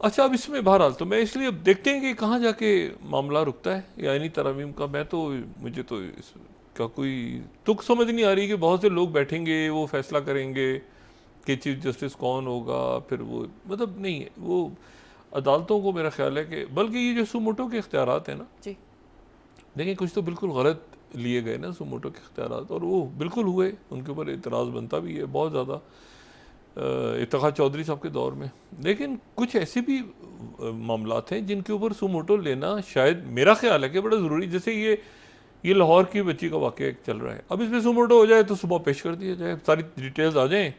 अच्छा, अब इसमें बहरहाल तो मैं इसलिए अब देखते हैं कि कहाँ जाके मामला रुकता है यानी तरमीम का। मुझे तो इसका कोई तुक समझ नहीं आ रही कि बहुत से लोग बैठेंगे, वो फैसला करेंगे कि चीफ जस्टिस कौन होगा, फिर वो मतलब नहीं है, वो अदालतों को मेरा ख्याल है कि, बल्कि ये जो सुमोटो के इख्तियारात हैं ना जी, देखिए कुछ तो बिल्कुल गलत लिए गए ना सुमोटो के इख्तियारात, और वो बिल्कुल हुए, उनके ऊपर एतराज़ बनता भी है बहुत ज़्यादा इफ्तिखार चौधरी साहब के दौर में। लेकिन कुछ ऐसे भी मामलात हैं जिनके ऊपर सुमोटो लेना शायद मेरा ख्याल है कि बड़ा ज़रूरी, जैसे ये ये लाहौर की बच्ची का वाक़या एक चल रहा है। अब इसमें सुमोटो हो जाए तो सुबह पेश कर दिया जाए, सारी डिटेल्स आ जाएं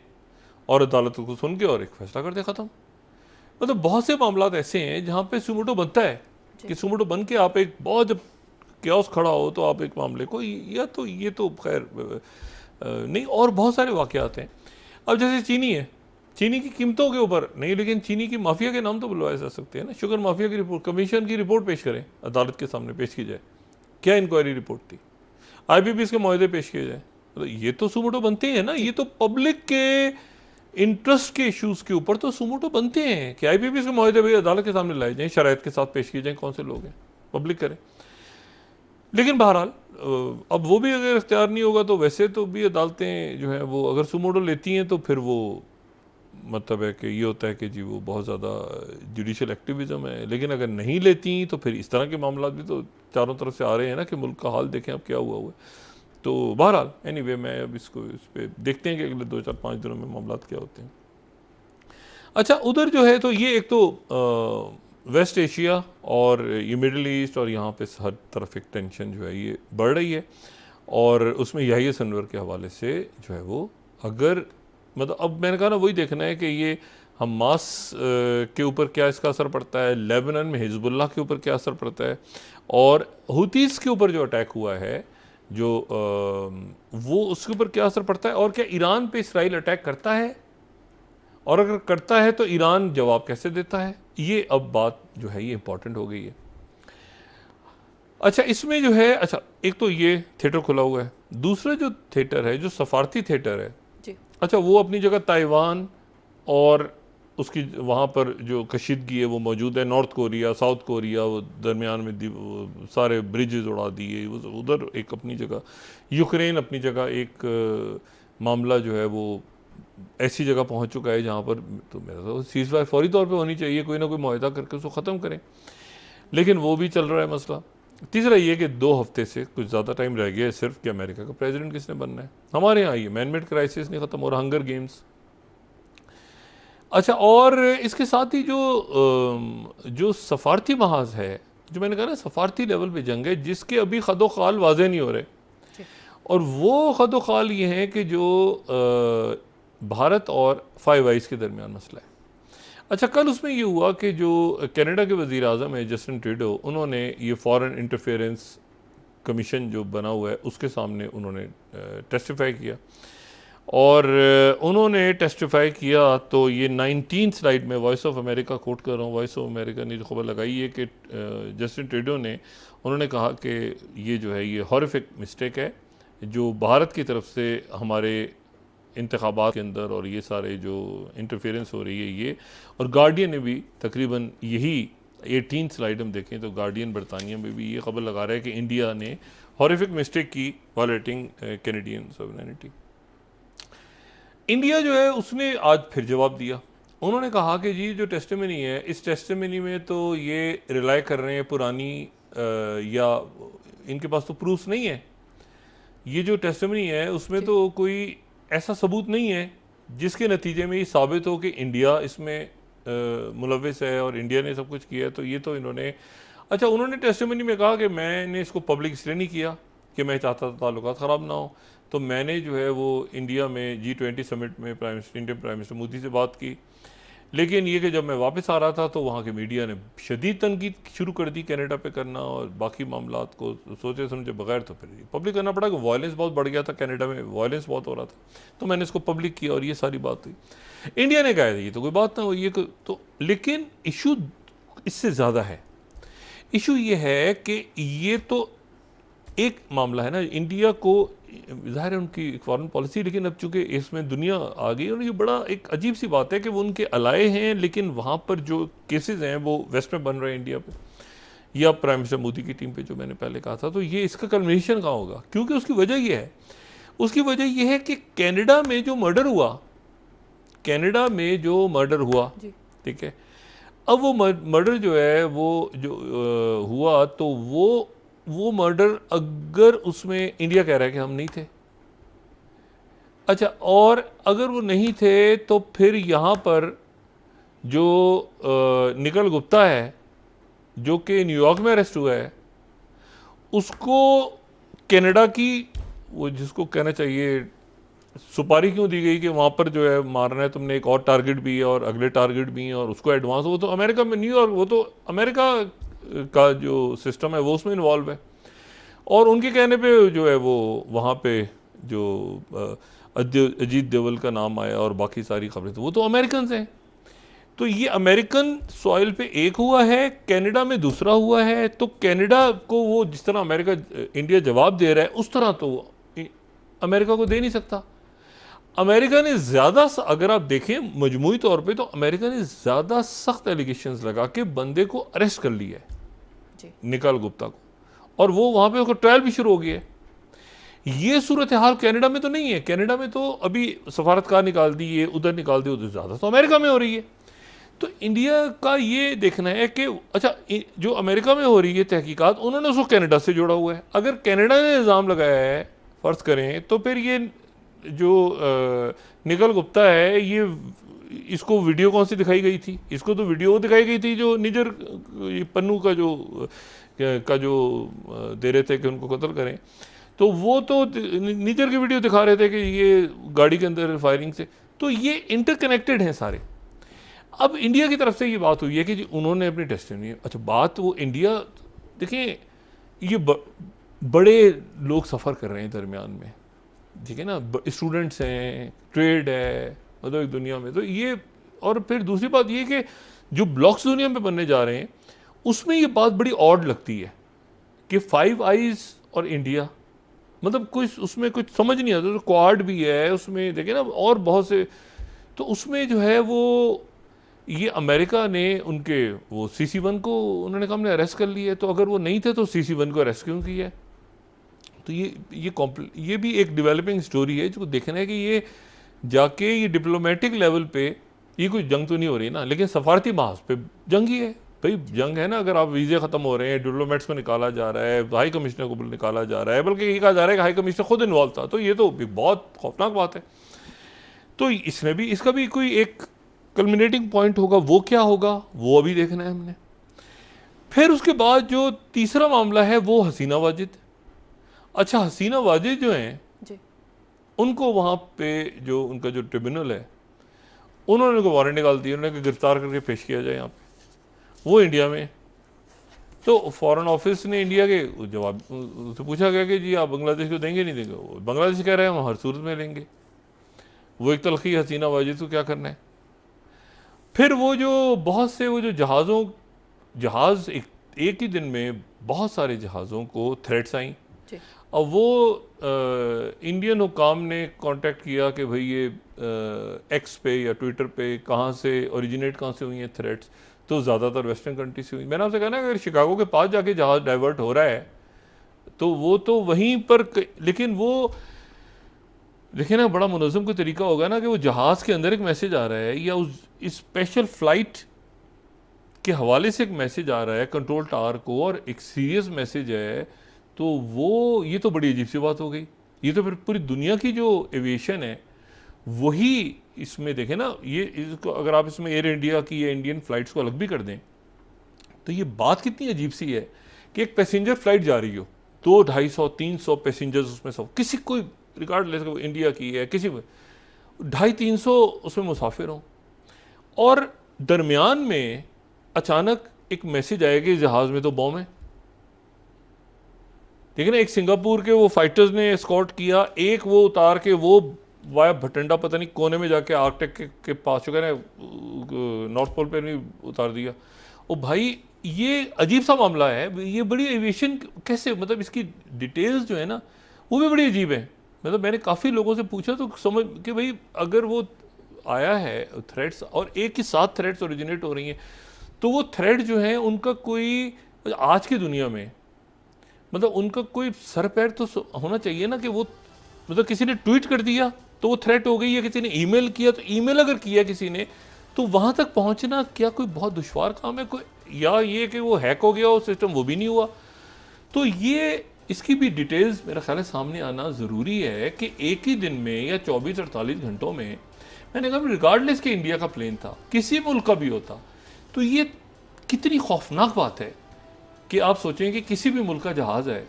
और अदालत को सुन के और एक फैसला कर दे, ख़त्म। मतलब बहुत से मामला ऐसे हैं जहाँ पे सुमोटो बनता है कि सुमोटो बन के आप एक बहुत, जब क्यास खड़ा हो तो आप एक मामले को, या तो ये तो खैर नहीं, और बहुत सारे वाक़यात हैं। अब जैसे चीनी है, चीनी की कीमतों के ऊपर नहीं, लेकिन चीनी की माफिया के नाम तो बुलवाए जा सकते हैं ना। शुगर माफिया की रिपोर्ट, कमीशन की रिपोर्ट पेश करें, अदालत के सामने पेश की जाए, क्या इंक्वायरी रिपोर्ट थी, IBPs के मुआहदे पेश किए जाए। तो ये तो सुमोटो बनते हैं ना, ये तो पब्लिक के इंटरेस्ट के इश्यूज के ऊपर तो सुमोटो बनते हैं कि IBPs के मुआहदे भाई अदालत के सामने लाए जाएं, शराइत के साथ पेश किए जाएं, कौन से लोग हैं, पब्लिक करें। लेकिन बहरहाल अब वो भी अगर इख्तियार नहीं होगा तो वैसे तो भी अदालतें जो हैं वो अगर सुमोटो लेती हैं तो फिर वो मतलब है कि ये होता है कि जी वो बहुत ज़्यादा जुडिशल एक्टिविज़म है। लेकिन अगर नहीं लेती तो फिर इस तरह के मामला भी तो चारों तरफ से आ रहे हैं ना कि मुल्क का हाल देखें अब क्या हुआ हुआ है। तो बहरहाल एनीवे मैं अब इसको इस पर देखते हैं कि अगले 2-4-5 दिनों में मामला क्या होते हैं। अच्छा, उधर जो है तो ये एक तो वेस्ट एशिया और ये मिडल ईस्ट और यहाँ पे हर तरफ एक टेंशन जो है ये बढ़ रही है, और उसमें याहिया सिनवर के हवाले से जो है वो अगर मतलब अब मैंने कहा ना वही देखना है कि ये हमास के ऊपर क्या इसका असर पड़ता है, लेबनान में हिजबुल्लाह के ऊपर क्या असर पड़ता है, और हुतीस के ऊपर जो अटैक हुआ है जो वो उसके ऊपर क्या असर पड़ता है, और क्या ईरान पे इसराइल अटैक करता है, और अगर करता है तो ईरान जवाब कैसे देता है। ये अब बात जो है ये इंपॉर्टेंट हो गई है। अच्छा, इसमें जो है अच्छा एक तो ये थिएटर खुला हुआ है, दूसरा जो थिएटर है जो सफारती थिएटर है जी। अच्छा वो अपनी जगह ताइवान और उसकी वहाँ पर जो कशीदगी है वो मौजूद है। नॉर्थ कोरिया, साउथ कोरिया, वो दरमियान में वो सारे ब्रिजेस उड़ा दिए, उधर एक अपनी जगह, यूक्रेन अपनी जगह, एक मामला जो है वो ऐसी जगह पहुँच चुका है जहाँ पर तो मेरा तो सीज़ फायर फौरी तौर पे होनी चाहिए, कोई ना कोई मुआहदा करके उसको ख़त्म करें, लेकिन वो भी चल रहा है मसला। तीसरा ये कि 2 हफ्ते से कुछ ज़्यादा टाइम रह गया है सिर्फ कि अमेरिका का प्रेसिडेंट किसने बनना है। हमारे यहाँ ये मैन मेड क्राइसिस नहीं ख़त्म हो रहा, हंगर गेम्स। अच्छा, और इसके साथ ही जो सफारती महाज है, जो मैंने कहा ना सफारती लेवल पे जंग है जिसके अभी खदो खाल वाजे नहीं हो रहे, और वो खदो खाल ये है कि जो भारत और फाइव आइज के दरमियान मसला है। अच्छा, कल उसमें ये हुआ कि जो कनाडा के वज़ीर आज़म है जस्टिन ट्रूडो, उन्होंने ये फॉरेन इंटरफेरेंस कमीशन जो बना हुआ है उसके सामने उन्होंने टेस्टिफाई किया, और उन्होंने टेस्टिफाई किया तो ये 19 स्लाइड में वॉइस ऑफ अमेरिका कोट कर रहा हूँ, वॉइस ऑफ अमेरिका ने जो खबर लगाई है कि जस्टिन ट्रूडो ने उन्होंने कहा कि ये जो है ये हॉरिफिक मिस्टेक है जो भारत की तरफ से हमारे इंतखाबात के अंदर और ये सारे जो इंटरफेरेंस हो रही है ये, और गार्डियन ने भी तकरीबन यही 18 स्लाइड हम देखें तो गार्डियन बरतानिया में भी ये खबर लगा रहा है कि इंडिया ने हॉरिफिक मिस्टेक की वायलेटिंग कैनेडियन सॉवरेनिटी। इंडिया जो है उसने आज फिर जवाब दिया, उन्होंने कहा कि जी जो टेस्टिमनी है इस टेस्टिमनी में तो ये रिलाई कर रहे हैं पुरानी या इनके पास तो प्रूफ नहीं है, ये जो टेस्टिमनी है उसमें तो कोई ऐसा सबूत नहीं है जिसके नतीजे में ये साबित हो कि इंडिया इसमें मुलविस है और इंडिया ने सब कुछ किया है। तो ये तो इन्होंने अच्छा उन्होंने टेस्टिमनी में कहा कि मैंने इसको पब्लिक इसलिए नहीं किया कि मैं चाहता था ताल्लुकात ख़राब ना हो, तो मैंने जो है वो इंडिया में G20 समिट में इंडियन प्राइम मिनिस्टर मोदी से बात की, लेकिन ये कि जब मैं वापस आ रहा था तो वहाँ के मीडिया ने शदीद तनकीद शुरू कर दी कनाडा पे करना, और बाकी मामलात को सोचे समझे बगैर तो फिर पब्लिक करना पड़ा कि वायलेंस बहुत बढ़ गया था कनाडा में, वायलेंस बहुत हो रहा था, तो मैंने इसको पब्लिक किया और ये सारी बात हुई। इंडिया ने कहा ये तो कोई बात ना हो, ये तो लेकिन इशू इससे ज़्यादा है। इशू ये है कि ये तो एक मामला है ना, इंडिया को ज़ाहिर है उनकी फॉरेन पॉलिसी, लेकिन अब चूंकि इसमें दुनिया आ गई और ये बड़ा एक अजीब सी बात है कि वो उनके अलाए हैं, लेकिन वहाँ पर जो केसेस हैं वो वेस्ट में बन रहे हैं इंडिया पे या प्राइम मिनिस्टर मोदी की टीम पे, जो मैंने पहले कहा था। तो ये इसका कल्मिनेशन कहाँ होगा, क्योंकि उसकी वजह ये है, उसकी वजह ये है कि कनाडा में जो मर्डर हुआ, कनाडा में जो मर्डर हुआ, ठीक है, अब वो मर्डर जो है वो जो हुआ तो वो मर्डर अगर उसमें इंडिया कह रहा है कि हम नहीं थे, अच्छा, और अगर वो नहीं थे तो फिर यहाँ पर जो निकल गुप्ता है जो कि न्यूयॉर्क में अरेस्ट हुआ है, उसको कनाडा की वो जिसको कहना चाहिए सुपारी क्यों दी गई कि वहाँ पर जो है मारना है तुमने, एक और टारगेट भी है और अगले टारगेट भी हैं और उसको एडवांस, वो तो अमेरिका में न्यूयॉर्क, वो तो अमेरिका का जो सिस्टम है वो उसमें इन्वॉल्व है। और उनके कहने पे जो है वो वहाँ पे जो अजीत देवल का नाम आया और बाकी सारी खबरें, तो वो तो अमेरिकन हैं। तो ये अमेरिकन सॉइल पे एक हुआ है, कनाडा में दूसरा हुआ है। तो कनाडा को वो जिस तरह अमेरिका इंडिया जवाब दे रहा है उस तरह तो अमेरिका को दे नहीं सकता। अमेरिका ने ज़्यादा, अगर आप देखें मजमूई तौर पे, तो अमेरिका ने ज़्यादा सख्त एलिगेशंस लगा के बंदे को अरेस्ट कर लिया है, निकल गुप्ता को, और वो वहाँ पे उसका ट्रायल भी शुरू हो गया है। ये सूरत हाल कनाडा में तो नहीं है। कनाडा में तो अभी सफारतकार निकाल दी है, उधर निकाल दी, उधर ज़्यादा तो अमेरिका में हो रही है। तो इंडिया का ये देखना है कि अच्छा जो अमेरिका में हो रही है तहकीकात, उन्होंने उसको कनाडा से जोड़ा हुआ है। अगर कनाडा ने इल्ज़ाम लगाया है फ़र्ज़ करें, तो फिर ये जो निकल गुप्ता है, ये इसको वीडियो कौन सी दिखाई गई थी? इसको तो वीडियो दिखाई गई थी जो निजर पन्नू का जो दे रहे थे कि उनको कत्ल करें, तो वो तो निजर की वीडियो दिखा रहे थे कि ये गाड़ी के अंदर फायरिंग से। तो ये इंटरकनेक्टेड हैं सारे। अब इंडिया की तरफ से ये बात हुई है कि जी उन्होंने अपनी टेस्टिमनी, अच्छा बात वो इंडिया, देखिए ये बड़े लोग सफ़र कर रहे हैं दरमियान में, ठीक है ना, स्टूडेंट्स हैं, ट्रेड है, मतलब एक दुनिया में, तो ये, और फिर दूसरी बात ये कि जो ब्लॉक्स दुनिया में बनने जा रहे हैं उसमें ये बात बड़ी ऑड लगती है कि फाइव आइज़ और इंडिया, मतलब कुछ उसमें कुछ समझ नहीं आता। तो क्वाड भी है उसमें, देखिए ना, और बहुत से, तो उसमें जो है वो ये अमेरिका ने उनके वो CC1 को उन्होंने कहा हमने अरेस्ट कर लिया है, तो अगर वो नहीं थे तो CC1 को अरेस्ट क्यों किया है? तो ये भी एक डेवलपिंग स्टोरी है जो देखना है कि ये जाके ये डिप्लोमेटिक लेवल पे ये कोई जंग तो नहीं हो रही ना, लेकिन सफारती महाज पे जंग ही है भाई। जंग है ना, अगर आप वीज़े ख़त्म हो रहे हैं, डिप्लोमेट्स को निकाला जा रहा है, हाई कमिश्नर को निकाला जा रहा है, बल्कि ये कहा जा रहा है कि हाई कमिश्नर खुद इन्वॉल्व था, तो ये तो बहुत खौफनाक बात है। तो इसमें भी, इसका भी कोई एक कल्मिनेटिंग पॉइंट होगा, वो क्या होगा वो अभी देखना है हमने। फिर उसके बाद जो तीसरा मामला है वो हसीना वाजिद। अच्छा, हसीना वाजिद जो हैं उनको वहाँ पे जो उनका जो ट्रिब्यूनल है, उन्होंने उनको वारंट निकाल दिया, उन्होंने गिरफ्तार करके पेश किया जाए यहाँ पे, वो इंडिया में। तो फॉरेन ऑफिस ने इंडिया के जवाब उससे पूछा गया कि जी आप बांग्लादेश को देंगे नहीं देंगे? बांग्लादेश कह रहे हैं हम हर सूरत में लेंगे। वो एक तलखी, हसीना वाजिद को क्या करना है। फिर वो जो बहुत से वो जो जहाज़ एक ही दिन में बहुत सारे जहाज़ों को थ्रेट्स आई, और वो इंडियन हुकाम ने कांटेक्ट किया कि भाई ये एक्स पे या ट्विटर पे कहाँ से ओरिजिनेट, कहाँ से हुई हैं थ्रेट्स, तो ज़्यादातर वेस्टर्न कंट्री से हुई। मैंने आपसे कहा ना, अगर शिकागो के पास जाके जहाज़ डाइवर्ट हो रहा है तो वो तो वहीं पर, लेकिन वो देखिए ना, बड़ा मुनज़्ज़म कोई तरीका होगा ना कि वो जहाज़ के अंदर एक मैसेज आ रहा है, या उस स्पेशल फ़्लाइट के हवाले से एक मैसेज आ रहा है कंट्रोल टावर को, और एक सीरियस मैसेज है, तो वो ये तो बड़ी अजीब सी बात हो गई। ये तो फिर पूरी दुनिया की जो एविएशन है वही इसमें देखें ना, ये इसको अगर आप इसमें एयर इंडिया की या इंडियन फ़्लाइट्स को अलग भी कर दें, तो ये बात कितनी अजीब सी है कि एक पैसेंजर फ़्लाइट जा रही हो, 200, 250, 300 पैसेंजर्स उसमें, सब किसी कोई रिकॉर्ड ले सको, इंडिया की है, किसी को 250-300 उसमें मुसाफिर हों, और दरमियान में अचानक एक मैसेज आएगा जहाज़ में तो बॉम्ब है। देखिए ना, एक सिंगापुर के वो फाइटर्स ने एस्कॉर्ट किया, एक वो उतार के वो वाया भटंडा पता नहीं कोने में जाके आर्कटिक के पास चुका है, नॉर्थ पोल पे नहीं उतार दिया। ओ भाई, ये अजीब सा मामला है। ये बड़ी एविएशन कैसे, मतलब इसकी डिटेल्स जो है ना वो भी बड़ी अजीब है। मतलब मैंने काफ़ी लोगों से पूछा तो समझ कि भाई अगर वो आया है थ्रेड्स और एक ही साथ थ्रेड्स ओरिजिनेट हो रही हैं, तो वो थ्रेड जो है उनका कोई आज की दुनिया में, मतलब उनका कोई सर पैर तो होना चाहिए ना, कि वो मतलब किसी ने ट्वीट कर दिया तो वो थ्रेट हो गई, या किसी ने ईमेल किया तो ईमेल अगर किया किसी ने, तो वहाँ तक पहुँचना क्या कोई बहुत दुश्वार काम है कोई, या ये कि वो हैक हो गया वो सिस्टम, वो भी नहीं हुआ। तो ये इसकी भी डिटेल्स मेरा ख्याल है सामने आना ज़रूरी है कि एक ही दिन में या 24-48 घंटों में, मैंने कहा रिगार्डलेस कि इंडिया का प्लेन था, किसी मुल्क का भी होता, तो ये कितनी खौफनाक बात है कि आप सोचें कि किसी भी मुल्क का जहाज़ है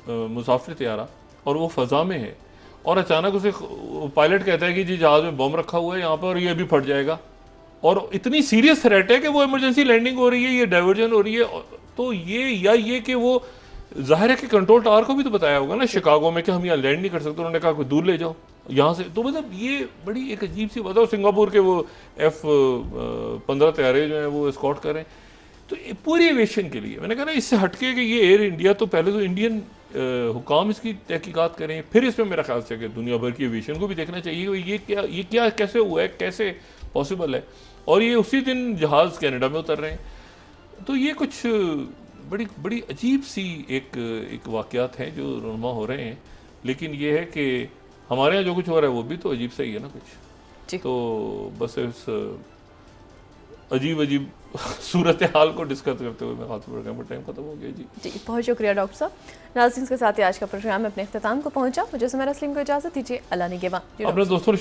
मुसाफिर त्यारा और वो फ़ज़ा में है और अचानक उसे पायलट कहता है कि जी जहाज़ में बम रखा हुआ है यहाँ पर और ये अभी फट जाएगा और इतनी सीरियस थ्रेट है कि वो इमरजेंसी लैंडिंग हो रही है, ये डाइवर्जन हो रही है। तो ये कि वो जाहिर है कि कंट्रोल टावर को भी तो बताया होगा ना शिकागो में कि हम यहाँ लैंड नहीं कर सकते, उन्होंने कहा कोई दूर ले जाओ यहाँ से। तो मतलब ये बड़ी एक अजीब सी बात है। और सिंगापुर के वो F-15 तैयारे जो हैं वो एस्कॉर्ट कर रहे हैं। तो पूरी एविएशन के लिए मैंने कहा ना इससे हटके कि ये एयर इंडिया, तो पहले तो इंडियन हुकाम इसकी तहकीकात करें, फिर इसमें मेरा ख्याल से कि दुनिया भर की एविएशन को भी देखना चाहिए ये क्या कैसे हुआ है, कैसे पॉसिबल है। और ये उसी दिन जहाज़ कनाडा में उतर रहे हैं। तो ये कुछ बड़ी बड़ी अजीब सी एक वाक़यात हैं जो रुनमा हो रहे हैं। लेकिन ये है कि हमारे यहाँ जो कुछ हो रहा है वो भी तो अजीब सा ही है ना कुछ। तो बस इस अजीब सूरत हाल को डिस्कस करते हुए मैं हाथ प्रोग्राम का टाइम खत्म हो गया जी। बहुत शुक्रिया डॉक्टर साहब। नाज़रीन के साथ ही आज का प्रोग्राम अपने इख्तिताम को पहुंचा। मुझे सुमेरा सलीम को इजाज़त दीजिए। अल्लाह निगहबान। अपने दोस्तों